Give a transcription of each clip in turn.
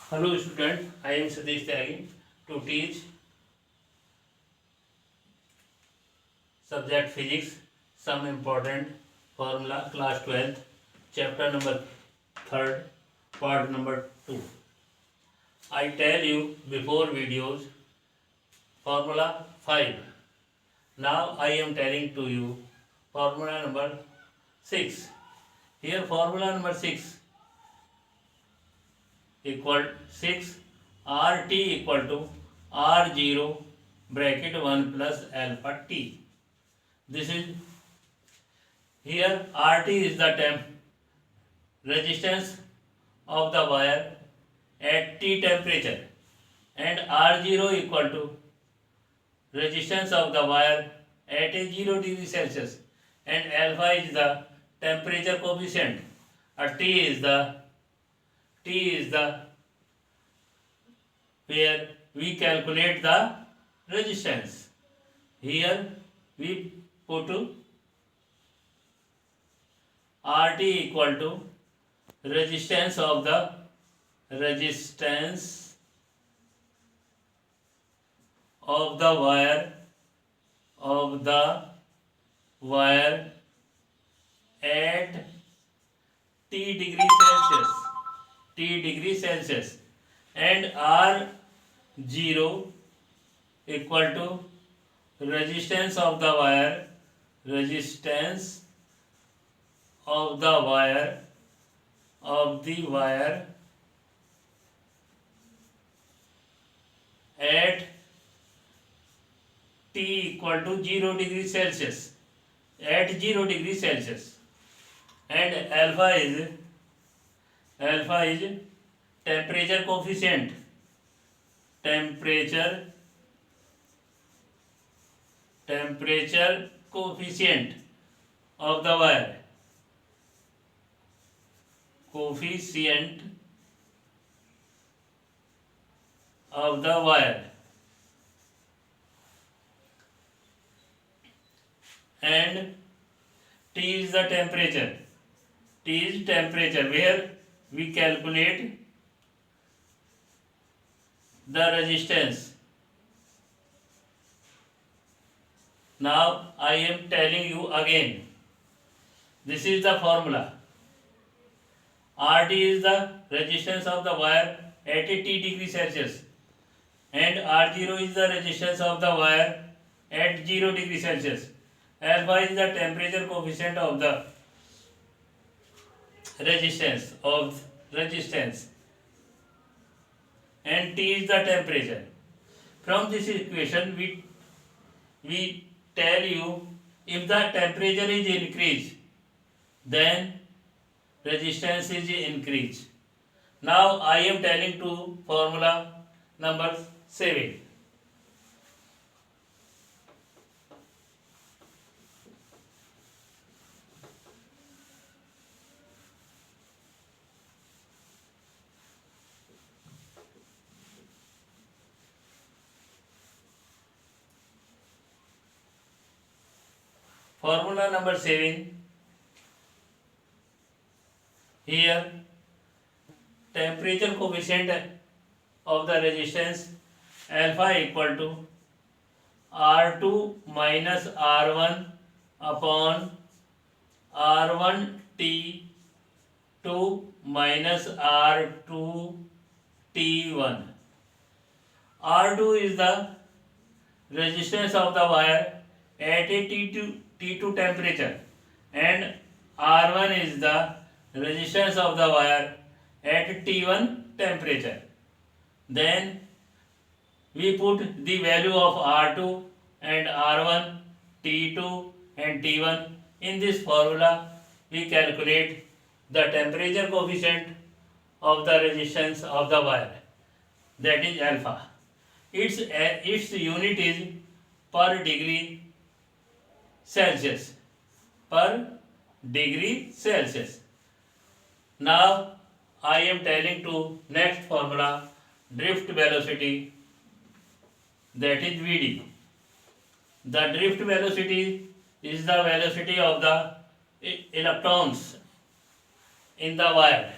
Hello student, I am Satish Tyagi to teach subject physics, some important formula class 12th, chapter number 3rd, part number 2. I tell you before videos formula 5. Now I am telling to you formula number 6. Here formula number 6 equal 6 RT equal to R0 bracket 1 plus alpha T. This is here RT is the resistance of the wire at T temperature and R0 equal to resistance of the wire at a 0 degree Celsius and alpha is the temperature coefficient. T is the where we calculate the resistance. Here we put RT equal to resistance of the wire at T degree Celsius and R0 equal to resistance of the wire at T equal to 0 degree Celsius and alpha is temperature coefficient of the wire and T is the temperature where we calculate the resistance. Now I am telling you again, this is the formula. RT is the resistance of the wire at a T degree Celsius and R0 is the resistance of the wire at 0 degree Celsius. Alpha is the temperature coefficient of the resistance and T is the temperature. From this equation we tell you if the temperature is increased then resistance is increased. Now I am telling to formula number 7. Formula number 7. Here temperature coefficient of the resistance alpha equal to R2 minus R1 upon R1 T2 minus R2 T1. R2 is the resistance of the wire at a T2 temperature and R1 is the resistance of the wire at T1 temperature. Then we put the value of R2 and R1, T2 and T1 in this formula. We calculate the temperature coefficient of the resistance of the wire, that is alpha. Its unit is per degree Celsius. Now I am telling to next formula, drift velocity, that is Vd. The drift velocity is the velocity of the electrons in the wire.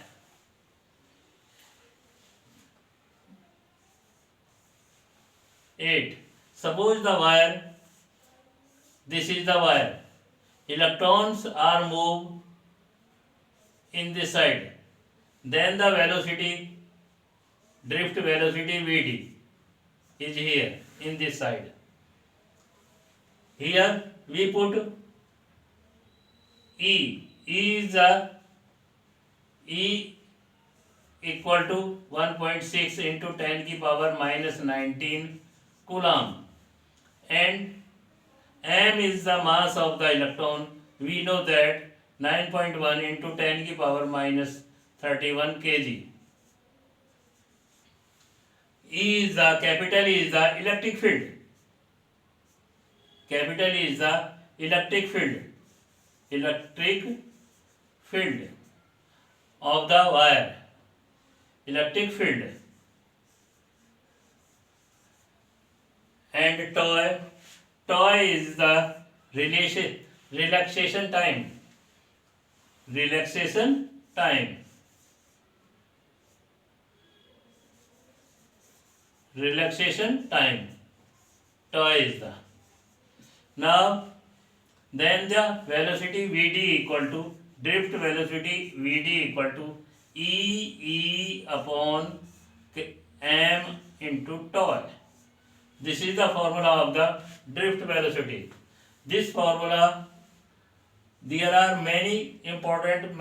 8. Suppose the wire, this is the wire. Electrons are moved in this side. Then the velocity, drift velocity Vd is here in this side. Here we put E. E is the E equal to 1.6 into 10 की power minus 19 coulomb, and m is the mass of the electron. We know that 9.1 into 10 की power minus 31 kg. E is the capital E is the electric field. Capital E is the electric field. Electric field of the wire. Electric field. And tau is the relaxation time. Relaxation time. Relaxation time. Tau is the. Now, then the velocity Vd equal to, drift velocity Vd equal to E upon m into tau. This is the formula of the drift velocity. This formula, there are many important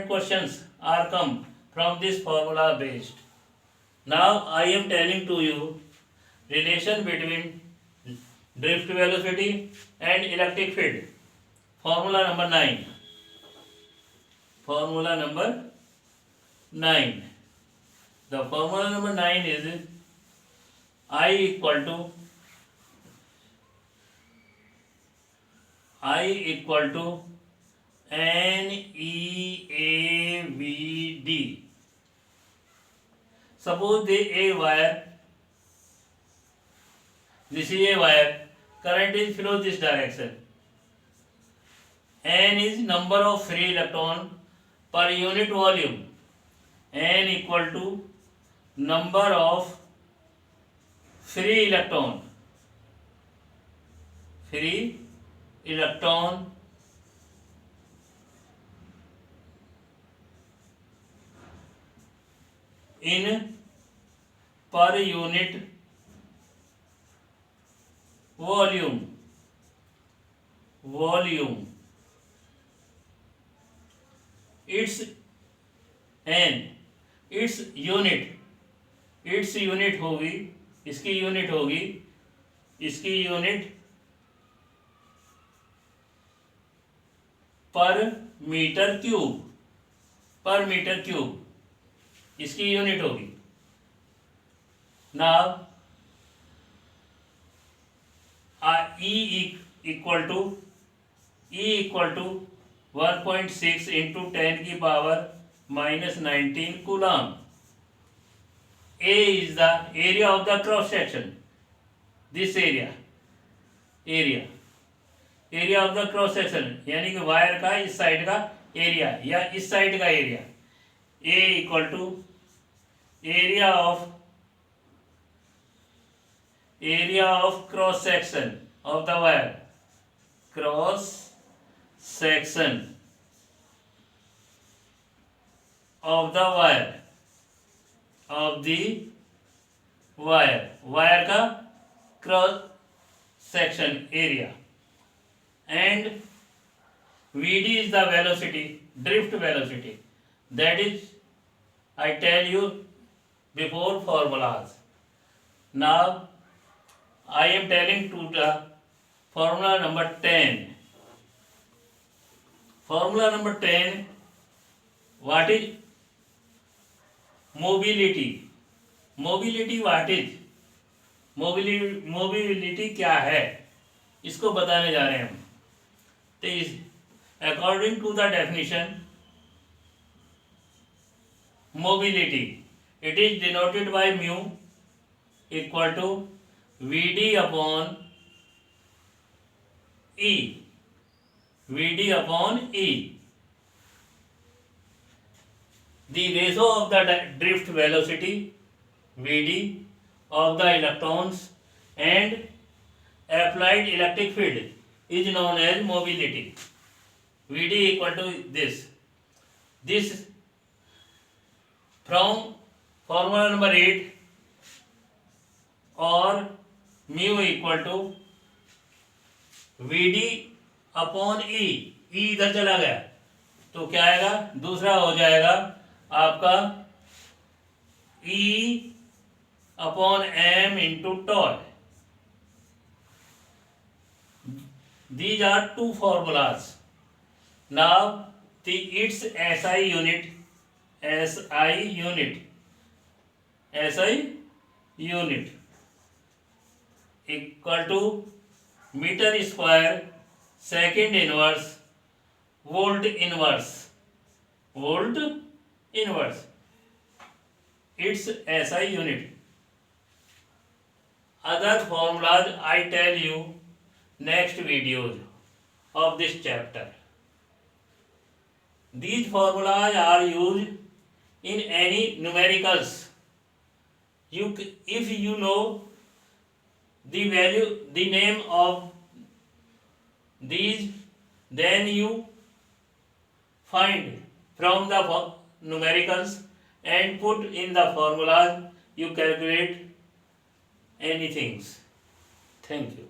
questions are come from this formula based. Now I am telling to you relation between drift velocity and electric field. Formula number 9. Formula number 9. The formula number 9 is I equal to NEAVD. Suppose a wire, this is a wire, current is flow this direction. N is number of free electron per unit volume. N equal to number of free electron in per unit volume. Its n, its unit होगी, इसकी unit पर metre cube, इसकी unit होगी. Now E equal to 1.6 into 10 की power minus 19 coulomb. A is the area of the cross section. This area of the cross section, यानी कि wire का इस साइड का एरिया या इस साइड का area. A equal to area of cross section of the wire. Cross section of the wire का cross section area. And Vd is the velocity, drift velocity. That is, I tell you before formulas. Now I am telling to the formula number 10. Formula number 10, what is mobility? What is mobility क्या है, इसको बताने जा रहे हैं हम. तो according to the definition, mobility, it is denoted by mu equal to Vd upon E. The ratio of the drift velocity Vd of the electrons and applied electric field is known as mobility. Vd equal to this. This from formula number 8, or mu equal to Vd upon E. E इधर चला गया तो क्या आएगा, दूसरा हो जाएगा आपका E upon m into tau. These are two formulas. Now its SI unit equal to meter square second inverse volt inverse. Its SI unit. Other formulas I tell you next videos of this chapter. These formulas are used in any numericals. If you know the name of these, then you find from the numericals and put in the formulas, you calculate anything. Thank you.